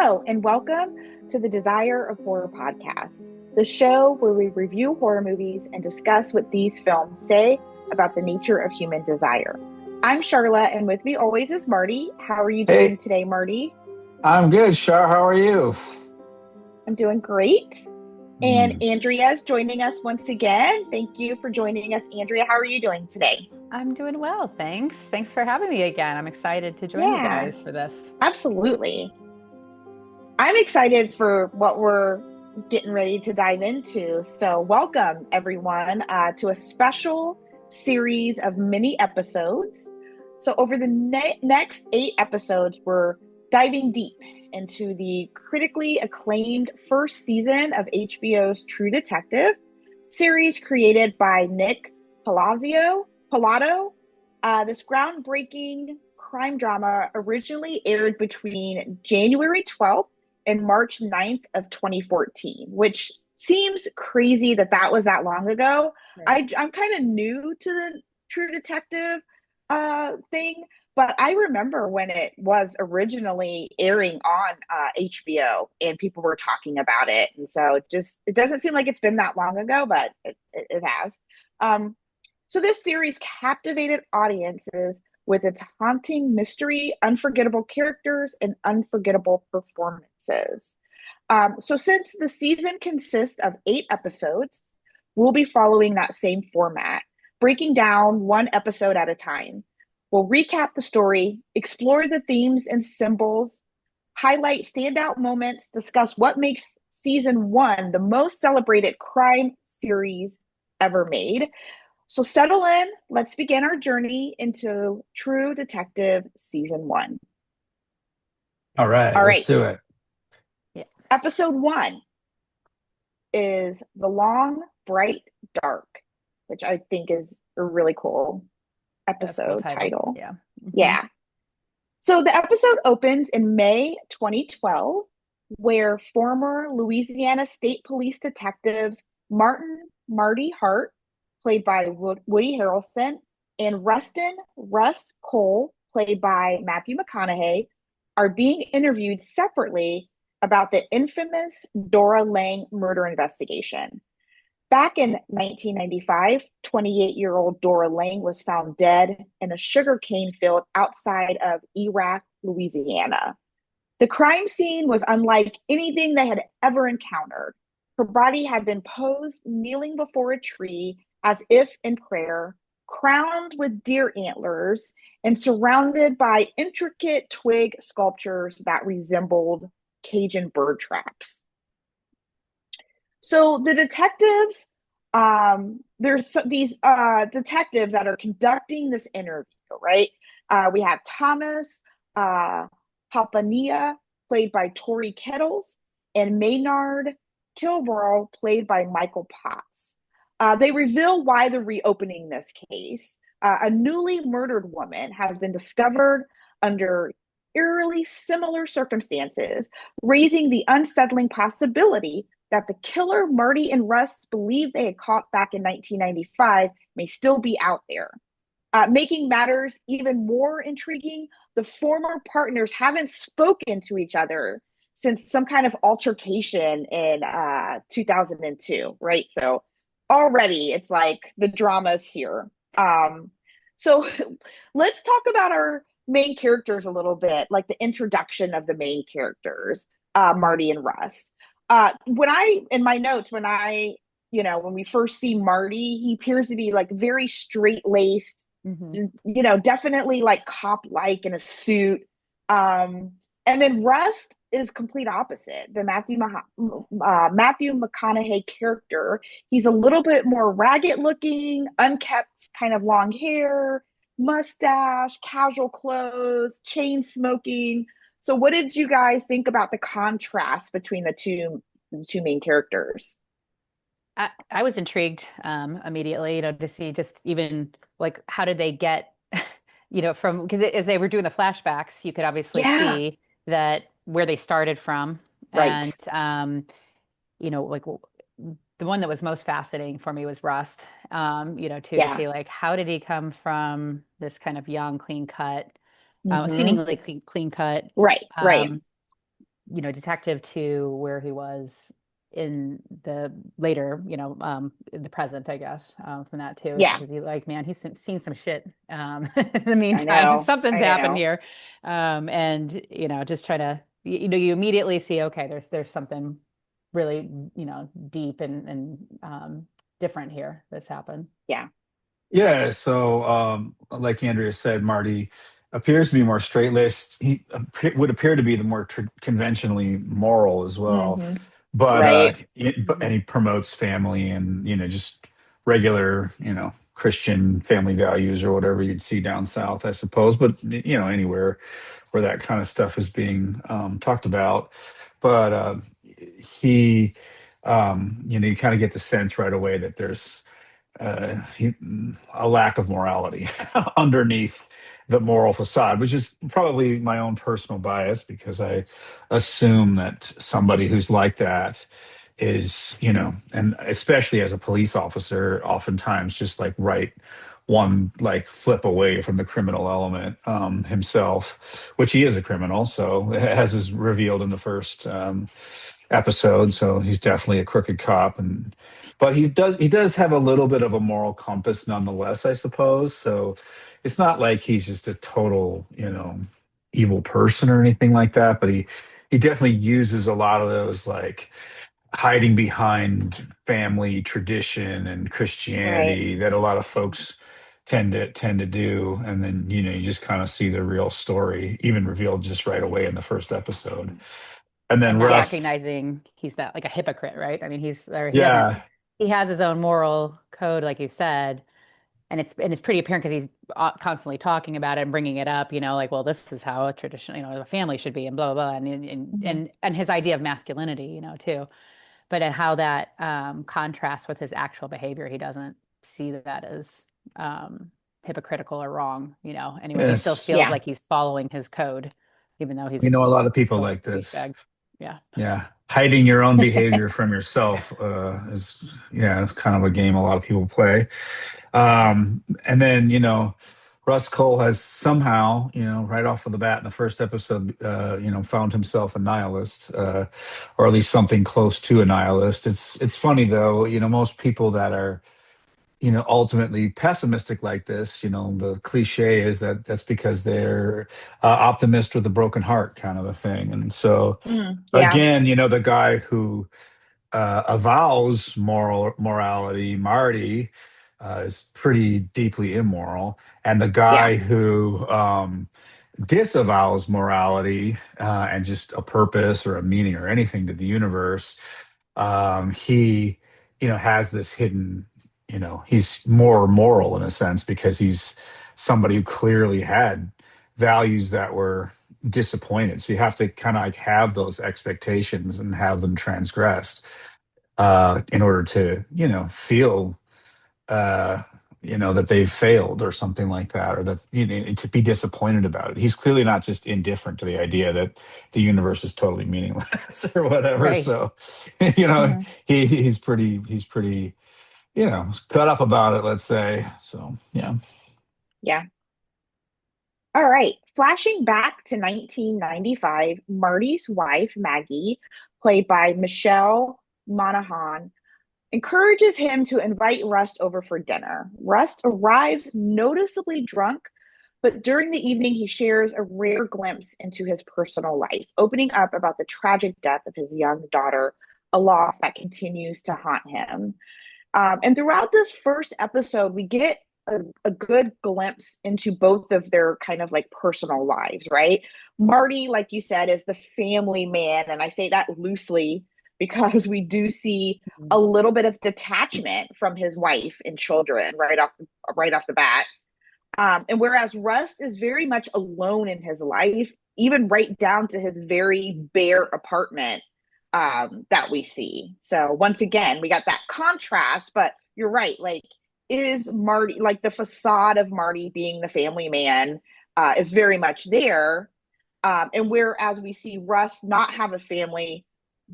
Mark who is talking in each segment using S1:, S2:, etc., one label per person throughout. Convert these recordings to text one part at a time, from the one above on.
S1: Hello, and welcome to the Desire of Horror podcast, the show where we review horror movies and discuss what these films say about the nature of human desire. I'm Charlotte, and with me always is Marty. How are you doing
S2: Hey,
S1: today, Marty?
S2: I'm good, Shar. How are you?
S1: I'm doing great. And
S2: Hmm.
S1: Andrea is joining us once again. Thank you for joining us, Andrea. How are you doing today?
S3: I'm doing well, thanks. Thanks for having me again. I'm excited to join you
S1: Yeah,
S3: guys for this.
S1: absolutely. I'm excited for what we're getting ready to dive into. So, welcome everyone to a special series of mini episodes. So, over the next 8 episodes, we're diving deep into the critically acclaimed first season of HBO's True Detective series created by Nic Pizzolatto. This groundbreaking crime drama originally aired between January 12th and March 9th of 2014, which seems crazy that that was that long ago.
S3: Right.
S1: I'm kind of new to the True Detective thing, but I remember when it was originally airing on HBO and people were talking about it. And so it doesn't seem like it's been that long ago, but it has. Um, so this series captivated audiences with its haunting mystery, unforgettable characters, and unforgettable performances. So, since the season consists of 8 episodes, we'll be following that same format, breaking down one episode at a time. We'll recap the story, explore the themes and symbols, highlight standout moments, discuss what makes season one the most celebrated crime series ever made. So settle in. Let's begin our journey into True Detective Season 1.
S2: All right,
S1: All
S2: let's
S1: right.
S2: do it.
S3: Yeah,
S1: Episode 1 is The Long, Bright, Dark, which I think is a really cool
S3: that's a cool
S1: episode
S3: title.
S1: title.
S3: Yeah.
S1: Yeah. So the episode opens in May 2012, where former Louisiana State Police detectives Marty Hart, played by Woody Harrelson, and Rustin Russ Cole, played by Matthew McConaughey, are being interviewed separately about the infamous Dora Lang murder investigation. Back in 1995, 28-year-old Dora Lang was found dead in a sugarcane field outside of Erath, Louisiana. The crime scene was unlike anything they had ever encountered. Her body had been posed kneeling before a tree as if in prayer, crowned with deer antlers, and surrounded by intricate twig sculptures that resembled Cajun bird traps. So the detectives, there's these detectives that are conducting this interview, right? We have Thomas Papania, played by Tori Kettles, and Maynard Kilborough, played by Michael Potts. They reveal why they're reopening this case. A newly murdered woman has been discovered under eerily similar circumstances, raising the unsettling possibility that the killer Marty and Russ believed they had caught back in 1995 may still be out there. Making matters even more intriguing, the former partners haven't spoken to each other since some kind of altercation in 2002, right? So already it's like the drama's here. So let's talk about our main characters a little bit, like the introduction of the main characters, Marty and Russ. When I, in my notes, when we first see Marty, he appears to be like very straight laced,
S3: Hmm.
S1: definitely like cop like in a suit. And then Rust is complete opposite. The Matthew McConaughey character, he's a little bit more ragged looking, unkept kind of long hair, mustache, casual clothes, chain smoking. So what did you guys think about the contrast between the two main characters?
S3: I was intrigued immediately, to see just even like how did they get, from because as they were doing the flashbacks, you could obviously
S1: Yeah,
S3: see that where they started from, and
S1: right.
S3: like the one that was most fascinating for me was Rust. Too, to
S1: Yeah.
S3: see like how did he come from this kind of young, clean cut,
S1: Hmm.
S3: seemingly clean cut,
S1: Right, right.
S3: um, detective to where he was in the later, in the present, I guess, from that too,
S1: Yeah,
S3: because he like, man, he's seen some shit. In the
S1: I
S3: meantime,
S1: know.
S3: something's
S1: I
S3: happened
S1: know.
S3: here, and just try to, you immediately see, okay, there's something really, deep and different here that's happened.
S1: Yeah.
S2: Yeah, so like Andrea said, Marty appears to be more straight-laced. He would appear to be the more conventionally moral as well,
S1: Hmm.
S2: but
S1: Right.
S2: and he promotes family and just regular Christian family values or whatever you'd see down south, I suppose. But anywhere where that kind of stuff is being talked about, but he you kind of get the sense right away that there's a lack of morality underneath the moral facade, which is probably my own personal bias because I assume that somebody who's like that is, and especially as a police officer, oftentimes just like right one like flip away from the criminal element himself, which he is a criminal. So as is revealed in the first episode. So he's definitely a crooked cop, and but he does have a little bit of a moral compass nonetheless, I suppose. So it's not like he's just a total, evil person or anything like that. But he definitely uses a lot of those like hiding behind family tradition and
S1: Right.
S2: Christianity that a lot of folks tend to do, and then you just kind of see the real story even revealed just right away in the first episode. And then
S3: And not
S1: Yes.
S2: Rust,
S3: recognizing he's that like a hypocrite, right? I mean, he doesn't,
S2: yeah.
S3: he has his own moral code, like you said, and it's pretty apparent because he's constantly talking about it and bringing it up, like, well, this is how a traditional, a family should be, and blah blah blah, and
S1: Mhm.
S3: and and his idea of masculinity, too, but and how that contrasts with his actual behavior. He doesn't see that as hypocritical or wrong, anyway. He still
S2: Yes.
S3: feels
S1: Yeah.
S3: like he's following his code, even though he's
S2: We
S3: a
S2: know a lot of people
S3: total
S2: like this.
S3: douchebag. Yeah.
S2: Yeah. Hiding your own behavior from yourself is, yeah, it's kind of a game a lot of people play. And then, Russ Cole has somehow, right off of the bat in the first episode, found himself a nihilist, or at least something close to a nihilist. It's funny though, most people that are ultimately pessimistic like this, the cliche is that that's because they're optimist with a broken heart kind of a thing. And so,
S1: Yeah.
S2: again, the guy who avows morality, Marty, is pretty deeply immoral. And the
S1: Yeah.
S2: guy who disavows morality and just a purpose or a meaning or anything to the universe, he, has this hidden, he's more moral in a sense because he's somebody who clearly had values that were disappointed. So you have to kind of like have those expectations and have them transgressed in order to, feel uh, that they've failed or something like that, or that to be disappointed about it. He's clearly not just indifferent to the idea that the universe is totally meaningless or whatever.
S3: Right.
S2: So, you know,
S1: Mhm.
S2: he's pretty, cut up about it, let's say. So, yeah.
S1: Yeah. All right. Flashing back to 1995, Marty's wife, Maggie, played by Michelle Monaghan, encourages him to invite Rust over for dinner. Rust arrives noticeably drunk, but during the evening, he shares a rare glimpse into his personal life, opening up about the tragic death of his young daughter, a loss that continues to haunt him. And throughout this first episode, we get a good glimpse into both of their kind of like personal lives, right? Marty, like you said, is the family man. And I say that loosely because we do see a
S3: Mhm.
S1: little bit of detachment from his wife and children right off the bat. And whereas Rust is very much alone in his life, even right down to his very bare apartment that we see. So once again, we got that contrast, but you're right. Like, is Marty like the facade of Marty being the family man is very much there, and whereas we see Russ not have a family,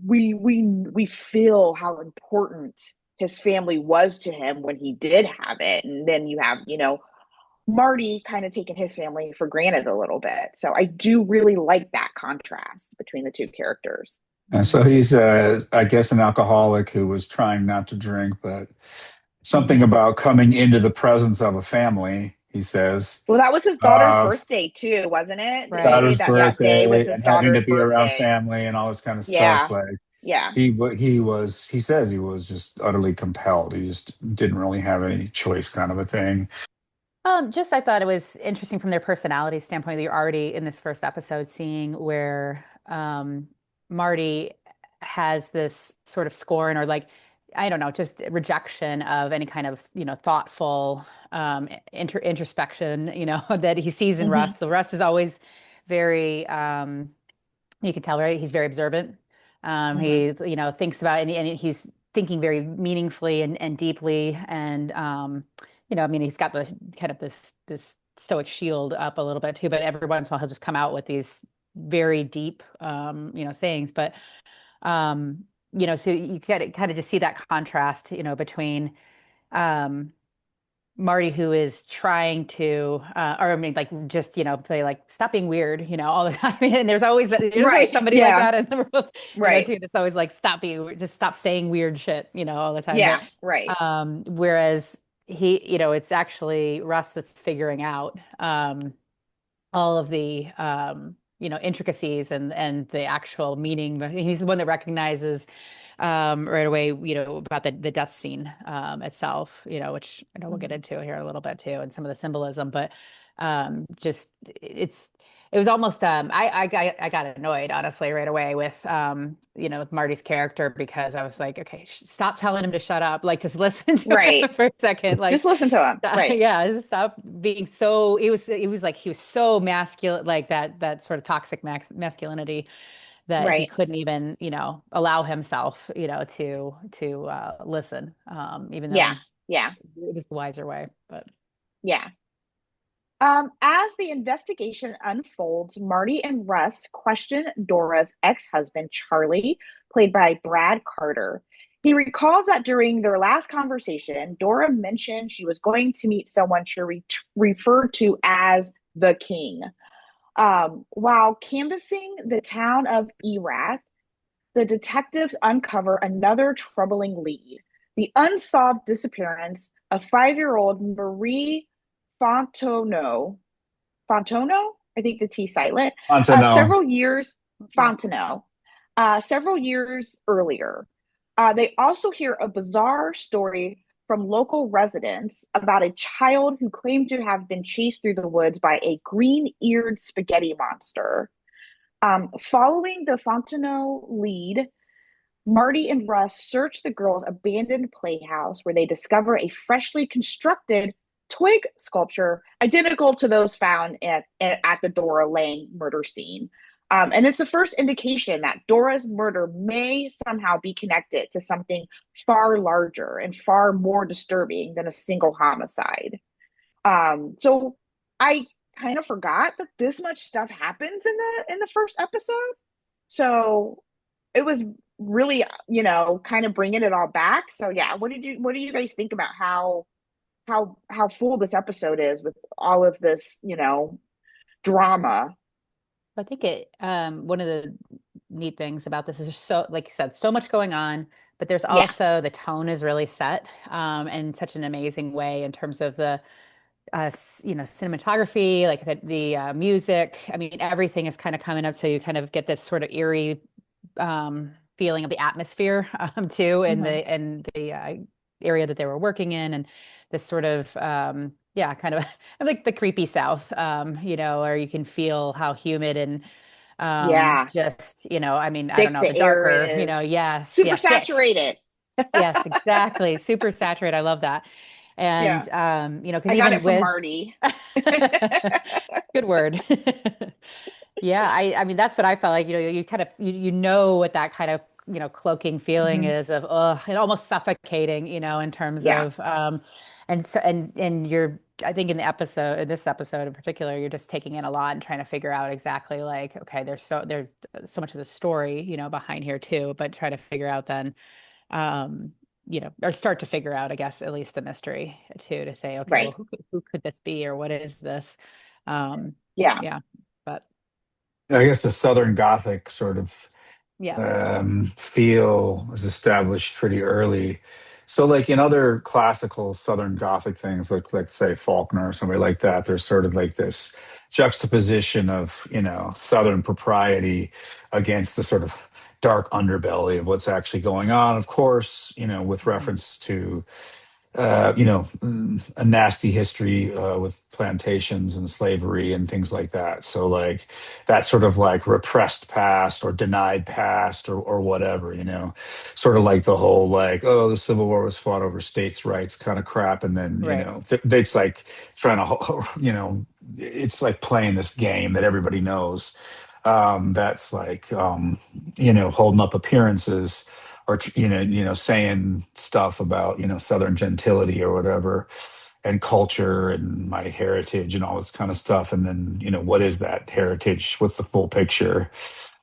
S1: we feel how important his family was to him when he did have it, and then you have Marty kind of taking his family for granted a little bit. So I do really like that contrast between the two characters.
S2: And so he's, I guess, an alcoholic who was trying not to drink, but something
S1: Mhm.
S2: about coming into the presence of a family, he says,
S1: Well, that was his daughter's
S2: of
S1: birthday too, wasn't it? Did they say
S3: Right.
S2: daughter's
S1: that that day was
S2: birthday
S1: his
S2: and having to
S1: daughter's
S2: be around
S1: birthday?
S2: family and all this kind of stuff.
S1: Yeah.
S2: Like
S1: Yeah.
S2: he says he was just utterly compelled. He just didn't really have any choice, kind of a thing.
S3: Just I thought it was interesting from their personality standpoint that you're already in this first episode seeing where Marty has this sort of scorn or like, I don't know, just rejection of any kind of, thoughtful introspection, that he sees in
S1: Hmm.
S3: Russ. So Russ is always very you can tell, right? He's very observant.
S1: Hmm.
S3: He, thinks about and he's thinking very meaningfully and deeply. And I mean, he's got the kind of this stoic shield up a little bit too, but every once in a while he'll just come out with these very deep sayings. But so you get kind of just see that contrast, between um Marty, who is trying to, or I mean, like just play like stop being weird, all the time. And there's always
S1: Right.
S3: somebody like
S1: Yeah.
S3: that in the world,
S1: Right.
S3: too. That's always like stop being, just stop saying weird shit, all the time. But
S1: Yeah. Right.
S3: whereas it's actually Russ that's figuring out all of the intricacies and the actual meaning. He's the one that recognizes right away, about the death scene itself, which I know we'll get
S1: Mhm.
S3: into here a little bit too, and some of the symbolism. But just it was almost I got annoyed honestly right away with Marty's character because I was like, okay, stop telling him to shut up, like just listen to him
S1: Right.
S3: for a second,
S1: Just
S3: like
S1: listen to him. Right.
S3: yeah, just stop being so. It was like he was so masculine, like that sort of toxic masculinity that he
S1: Right.
S3: couldn't even, allow himself, to listen, even
S1: Yeah.
S3: though
S1: Yeah.
S3: it was the wiser way. But
S1: Yeah. As the investigation unfolds, Marty and Russ question Dora's ex-husband, Charlie, played by Brad Carter. He recalls that during their last conversation, Dora mentioned she was going to meet someone she referred to as the king. While canvassing the town of Erath, the detectives uncover another troubling lead: the unsolved disappearance of 5-year-old Marie Fontenot. Fontono, I think the T silent,
S2: Want to know.
S1: several years,
S3: yeah.
S1: Fontenot, several years earlier. They also hear a bizarre story from local residents about a child who claimed to have been chased through the woods by a green-eared spaghetti monster. Following the Fontenot lead, Marty and Russ search the girls' abandoned playhouse where they discover a freshly constructed twig sculpture identical to those found at the Dora Lang murder scene. And it's the first indication that Dora's murder may somehow be connected to something far larger and far more disturbing than a single homicide. So I kind of forgot that this much stuff happens in the first episode. So it was really, kind of bringing it all back. So yeah, what do you guys think about how full this episode is with all of this, drama?
S3: I think one of the neat things about this is there's so, like you said, so much going on, but there's
S1: Yeah.
S3: also the tone is really set in such an amazing way in terms of the cinematography, like the music. I mean, everything is kind of coming up, so you kind of get this sort of eerie feeling of the atmosphere too, in
S1: Hmm.
S3: the area that they were working in, and this sort of yeah, kind of like the creepy South, where you can feel how humid and
S1: Yeah.
S3: just, I mean, I don't
S1: Thick
S3: know, the
S1: the air
S3: darker,
S1: is.
S3: yes,
S1: Super
S3: yeah, thick.
S1: saturated.
S3: Yes, exactly. Super saturated. I love that.
S1: Yeah.
S3: And because
S1: I got
S3: even
S1: it from
S3: with
S1: Marty.
S3: good word. Yeah, I mean that's what I felt like, you kind of you know what that kind of, cloaking feeling
S1: Hmm.
S3: is of and almost suffocating, in terms
S1: Yeah.
S3: of and so and you're I think in this episode in particular, you're just taking in a lot and trying to figure out exactly like, okay, there's so much of the story, behind here too, but try to figure out then or start to figure out, I guess, at least the mystery too, to say, okay, well,
S1: Right.
S3: who could this be, or what is this? Um,
S1: Yeah.
S3: yeah, but
S2: I guess the Southern Gothic sort of
S3: yeah.
S2: feel was established pretty early. So, like in other classical Southern Gothic things, like say Faulkner or somebody like that, there's sort of like this juxtaposition of Southern propriety against the sort of dark underbelly of what's actually going on. Of course, with
S3: Mhm.
S2: reference to a nasty history with plantations and slavery and things like that. So like that sort of like repressed past or denied past or whatever, sort of like the whole like, oh, the Civil War was fought over states' rights kind of crap. And then,
S3: Right.
S2: it's like trying to, it's like playing this game that everybody knows. That's like, holding up appearances or saying stuff about Southern gentility or whatever and culture and my heritage and all this kind of stuff. And then what is that heritage? What's the full picture?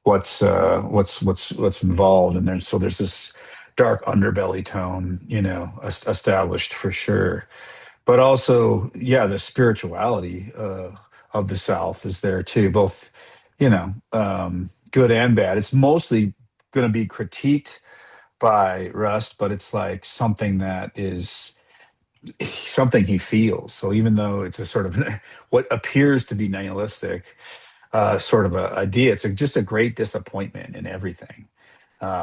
S2: What's involved? And then so there's this dark underbelly tone, established for sure. But also, yeah, the spirituality of the South is there too, both good and bad. It's mostly going to be critiqued by Rust, but it's like something that is something he feels. So even though it's a sort of what appears to be nihilistic sort of a idea, it's just a great disappointment in everything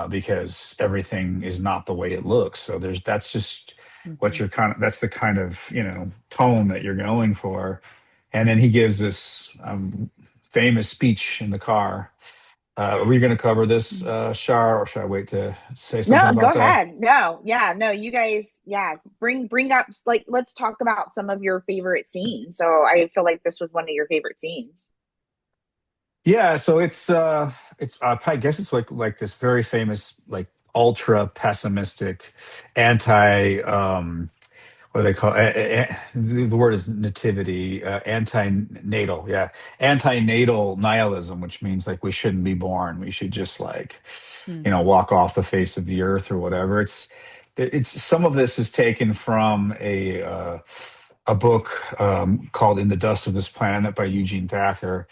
S2: because everything is not the way it looks. So that's just what
S3: Mhm.
S2: you're that's the kind of tone that you're going for. And then he gives this famous speech in the car. Are we going to cover this, Shar, or should I wait to say something
S1: No, go
S2: about that?
S1: ahead. No, yeah, no, you guys, yeah, bring up, like, let's talk about some of your favorite scenes. So I feel like this was one of your favorite scenes.
S2: Yeah, so it's I guess it's like this very famous like ultra pessimistic anti what do they call the word is nativity anti-natal, yeah, anti-natal nihilism, which means like we shouldn't be born, we should just like
S3: Mm.
S2: walk off the face of the earth or whatever. It's some of this is taken from a book called In the Dust of This Planet by Eugene Thacker,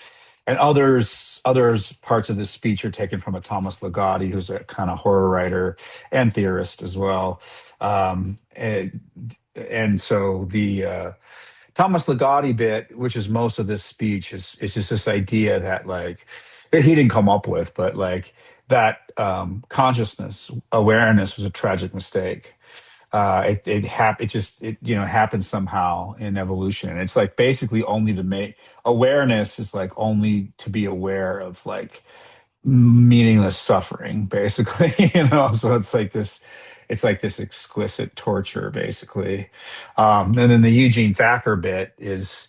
S2: and others parts of this speech are taken from a Thomas Ligotti, who's a kind of horror writer and theorist as well. And so the Thomas Ligotti bit, which is most of this speech, is just this idea that like he didn't come up with, but like that consciousness awareness was a tragic mistake. It happened somehow in evolution, and it's like basically only to make awareness is like only to be aware of like meaningless suffering, basically. So it's like this exquisite torture, basically. And then the Eugene Thacker bit is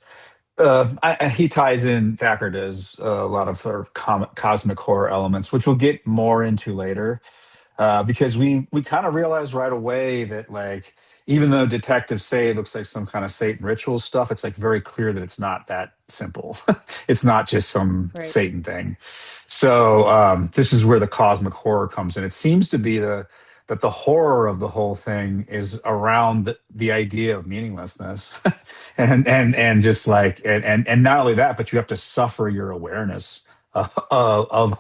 S2: he ties in, Thacker does a lot of sort of cosmic horror elements, which we'll get more into later, because we kind of realized right away that like even though detectives say it looks like some kind of Satan ritual stuff, it's like very clear that it's not that simple. It's not just some
S3: Right.
S2: Satan thing. So this is where the cosmic horror comes in. It seems to be that the horror of the whole thing is around the idea of meaninglessness, and just like and not only that, but you have to suffer your awareness of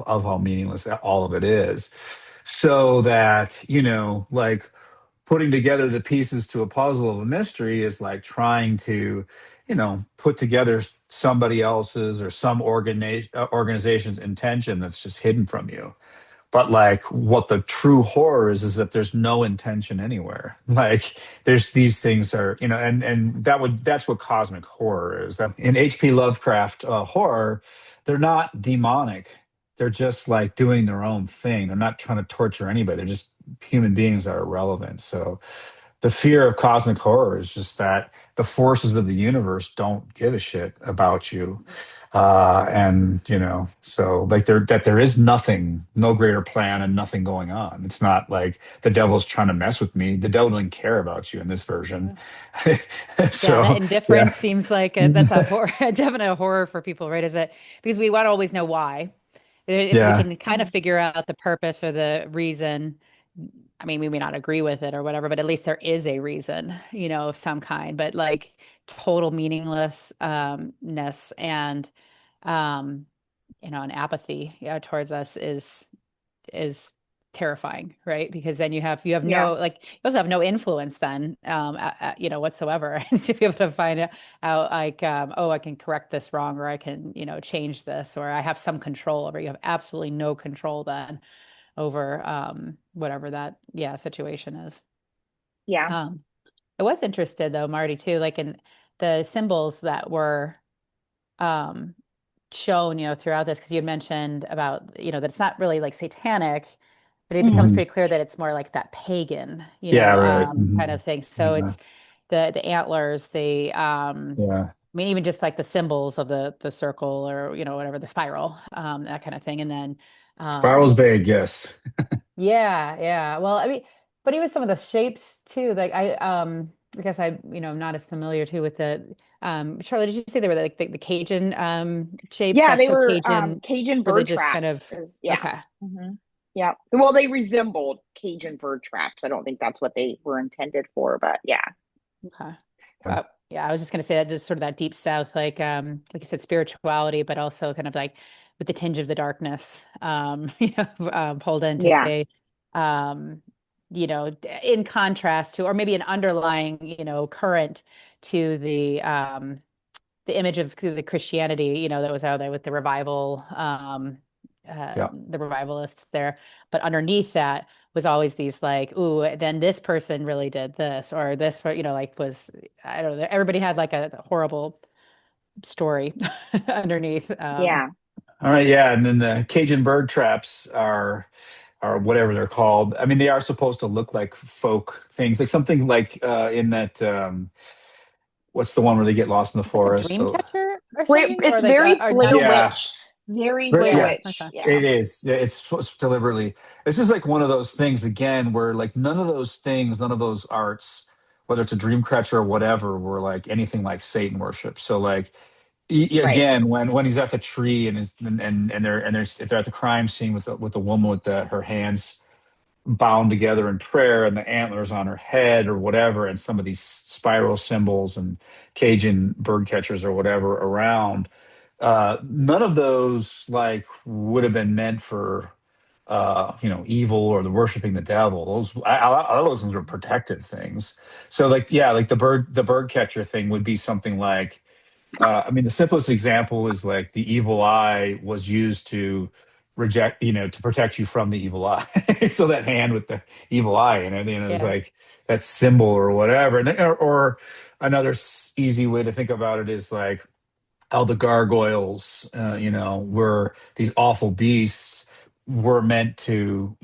S2: how meaningless all of it is, so that like putting together the pieces to a puzzle of a mystery is like trying to put together somebody else's or some organization's intention that's just hidden from you. But like what the true horror is that there's no intention anywhere. Like there's these things are, and that's what cosmic horror is. That in HP Lovecraft horror, they're not demonic. They're just like doing their own thing. They're not trying to torture anybody. They're just human beings that are irrelevant. So the fear of cosmic horror is just that the forces of the universe don't give a shit about you. And so like there is nothing, no greater plan and nothing going on. It's not like the devil's trying to mess with me. The devil doesn't care about you in this version.
S3: Yeah, that
S2: So yeah.
S3: indifference seems like that's a horror, a definite horror for people, right? Is it because we want to always know why? If we
S2: Yeah.
S3: can kind of figure out the purpose or the reason, I mean, we may not agree with it or whatever, but at least there is a reason, of some kind. But like total meaningless ness and um, and apathy, towards us is terrifying, right? Because then you have
S1: Yeah.
S3: no like you also have no influence then, whatsoever to be able to find out like oh, I can correct this wrong, or I can change this, or I have some control over. You have absolutely no control then over whatever that situation is.
S1: Yeah.
S3: Um, I was interested though, Marty, too, like in the symbols that were um shown, throughout this, because you had mentioned about, that it's not really like satanic, but it becomes
S1: Mhm.
S2: Mhm.
S3: pretty clear that it's more like that pagan,
S2: Yeah, right.
S3: kind of
S2: Mhm.
S3: thing. So
S2: Yeah.
S3: it's the antlers,
S2: Yeah.
S3: I mean, even just like the symbols of the circle, or whatever, the spiral, that kind of thing. And then
S2: Spiral's
S3: um
S2: big, yes.
S3: yeah, yeah. Well, I mean, but even some of the shapes too. Like I guess I'm not as familiar too with the Charlotte, did you say they were like the Cajun shapes?
S1: Yeah,
S3: Like
S1: they
S3: so
S1: were
S3: Cajun
S1: Cajun bird
S3: religious kind of
S1: traps. Yeah.
S3: okay.
S1: Hmm. Yeah. Well, they resembled Cajun bird traps. I don't think that's what they were intended for, but yeah.
S3: Okay.
S2: Yeah.
S3: Well, yeah, I was just gonna say that just sort of that deep south, like you said, spirituality, but also kind of like with the tinge of the darkness, pulled in to
S1: Yeah.
S3: say, in contrast to, or maybe an underlying, current to the image of the Christianity, that was out there with the revival,
S2: Yeah.
S3: the revivalists there. But underneath that was always these like, ooh, then this person really did this, or this, like was, I don't know. Everybody had like a horrible story underneath.
S1: Yeah.
S2: All right, yeah, and then the Cajun bird traps are whatever they're called. I mean, they are supposed to look like folk things, like something like in that what's the one where they get lost in the
S3: Like a
S2: forest?
S3: dream
S2: Oh,
S3: catcher or something, or
S1: It's
S3: like,
S1: very
S3: or
S1: Blair
S3: not.
S2: yeah,
S1: Witch. Very Blair
S2: yeah,
S3: Yeah.
S1: Witch.
S3: Okay.
S1: Yeah.
S2: it is. Yeah, it's supposed to deliberately. It's just like one of those things again, where like none of those things, none of those arts, whether it's a dream catcher or whatever, were like anything like Satan worship. So like
S1: Right.
S2: again, when he's at the tree and they're at the crime scene with the woman with her hands bound together in prayer and the antlers on her head or whatever, and some of these spiral symbols and Cajun bird catchers or whatever around. None of those like would have been meant for evil or the worshiping the devil. A lot of those things were protective things. So like yeah, like the bird catcher thing would be something like I mean, the simplest example is like the evil eye was used to to protect you from the evil eye. So that hand with the evil eye in it, is
S3: Yeah.
S2: like that symbol or whatever. Or another easy way to think about it is like how the gargoyles, were these awful beasts were meant to,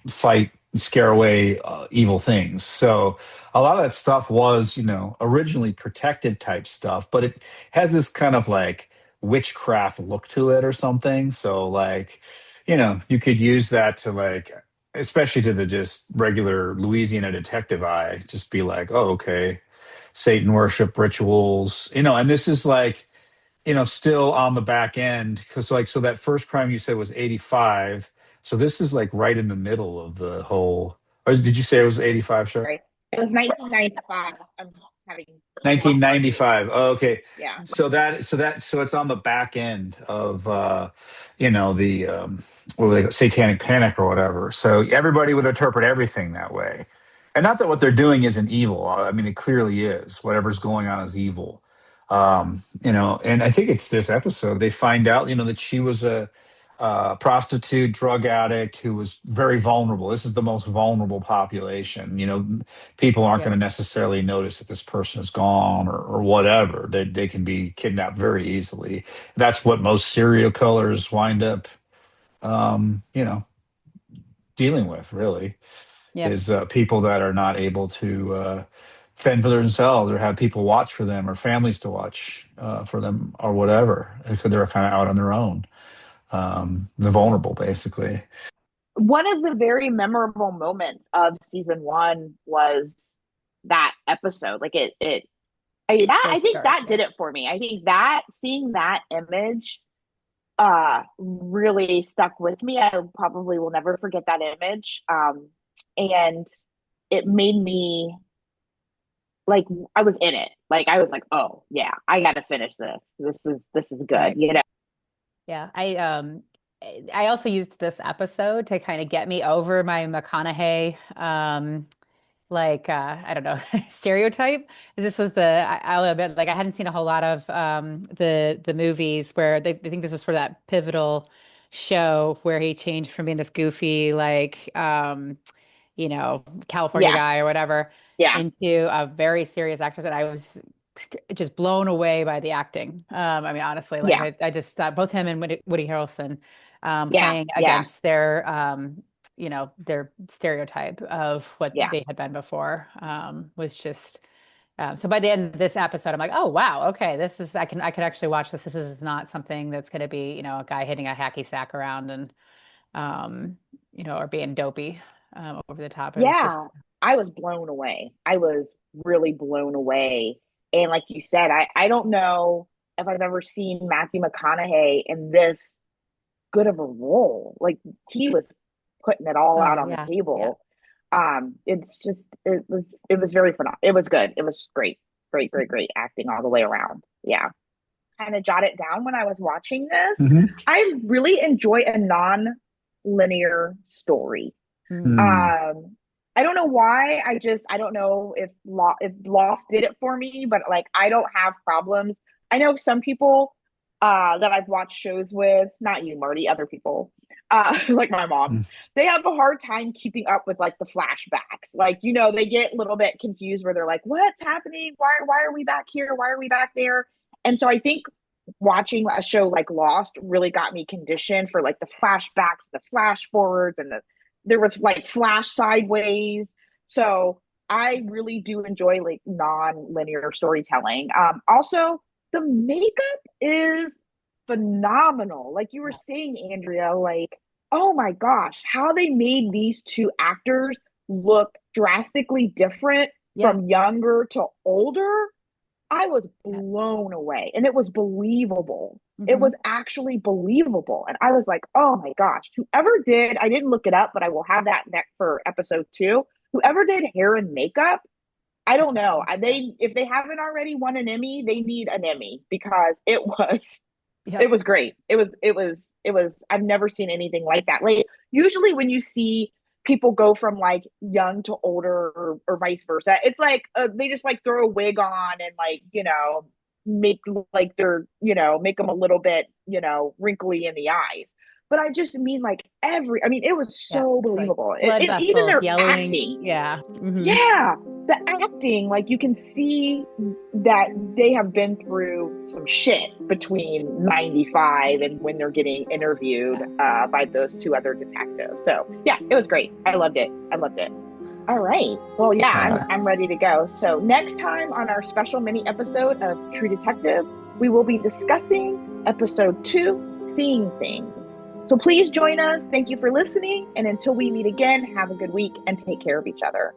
S2: fight, scare away evil things. So a lot of that stuff was, originally protective type stuff, but it has this kind of like witchcraft look to it or something. So like, you could use that to like, especially to the just regular Louisiana detective eye, just be like, oh, okay, Satan worship rituals, and this is like, still on the back end because like so that first crime you said was 85. So this is like right in the middle of the whole or did you say it was 85, sure?
S1: Right. It was 1995. I'm having trouble marking.
S2: 1995. Oh, okay.
S1: Yeah.
S2: So it's on the back end of the what were they satanic panic or whatever. So everybody would interpret everything that way. And not that what they're doing isn't evil. I mean it clearly is. Whatever's going on is evil. And I think it's this episode they find out, that she was a prostitute, drug addict who was very vulnerable. This is the most vulnerable population. People aren't going
S3: Yep.
S2: to necessarily notice that this person is gone or whatever. They can be kidnapped very easily. That's what most serial killers wind up, dealing with, really,
S3: Yep.
S2: is people that are not able to fend for themselves or have people watch for them or families to watch for them or whatever. Because they're kind of out on their own. The vulnerable, basically.
S1: One of the very memorable moments of season one was that episode. Like I mean,
S3: So
S1: I think
S3: stark.
S1: that
S3: Yeah.
S1: did it for me. I think that seeing that image really stuck with me. I probably will never forget that image. And it made me like, I was in it. Like I was like, oh yeah, I gotta finish this. This is good,
S3: Right.
S1: you know?
S3: Yeah. I also used this episode to kind of get me over my McConaughey I don't know stereotype. This was I'll admit, like, I hadn't seen a whole lot of the movies where they think this was for that pivotal show where he changed from being this goofy California
S1: Yeah,
S3: guy or whatever
S1: yeah,
S3: into a very serious actress, and I was just blown away by the acting. I mean, honestly, like
S1: yeah,
S3: I just thought both him and Woody Harrelson
S1: yeah,
S3: playing
S1: yeah,
S3: against their stereotype of what
S1: yeah.
S3: they had been before was just so by the end of this episode, I'm like, oh wow, okay, this is I can actually watch this. This is not something that's going to be, a guy hitting a hacky sack around and or being dopey over the top. It was
S1: Yeah,
S3: just
S1: I was blown away. I was really blown away. And like you said, I don't know if I've ever seen Matthew McConaughey in this good of a role. Like he was putting it all out
S3: oh
S1: on the
S3: yeah, yeah.
S1: table. It's just it was very phenomenal. It was good. It was great. Great, great, great acting all the way around. Yeah. Kind of jot it down when I was watching this.
S2: Hmm.
S1: I really enjoy a non-linear story.
S3: Mm.
S1: Um, I don't know why. I don't know if Lost did it for me, but like I don't have problems. I know some people that I've watched shows with, not you, Marty, other people, like my mom, they have a hard time keeping up with like the flashbacks. Like, they get a little bit confused where they're like, what's happening? Why are we back here? Why are we back there? And so I think watching a show like Lost really got me conditioned for like the flashbacks, the flash forwards, and there was like flash sideways. So I really do enjoy like non-linear storytelling. Also, the makeup is phenomenal. Like you were
S3: Yeah,
S1: saying, Andrea, like, oh my gosh, how they made these two actors look drastically different
S3: yeah,
S1: from younger to older. I was
S3: yeah.
S1: blown away and it was believable. It
S3: Hmm.
S1: was actually believable. And I was like, oh my gosh, whoever did, I didn't look it up, but I will have that next for episode 2. Whoever did hair and makeup, I don't know.
S3: Yeah.
S1: If they haven't already won an Emmy, they need an Emmy because it was it
S3: Yep.
S1: was great. It was I've never seen anything like that. Like usually when you see people go from like young to older or vice versa, it's like they just like throw a wig on and like, make like make them a little bit, wrinkly in the eyes. But I just mean like I mean it was
S3: Yeah.
S1: so
S3: Like
S1: believable.
S3: blood
S1: Even
S3: vessels
S1: their
S3: yellowing.
S1: acting.
S3: Yeah. Hmm.
S1: Yeah, the acting, like you can see that they have been through some shit between 95 and when they're getting interviewed
S3: Yeah.
S1: by those two other detectives. So yeah, it was great. I loved it. I loved it. All right. Well, yeah,
S2: Yeah.
S1: I'm ready to go. So next time on our special mini episode of True Detective, we will be discussing episode 2, Seeing Things. So please join us. Thank you for listening. And until we meet again, have a good week and take care of each other.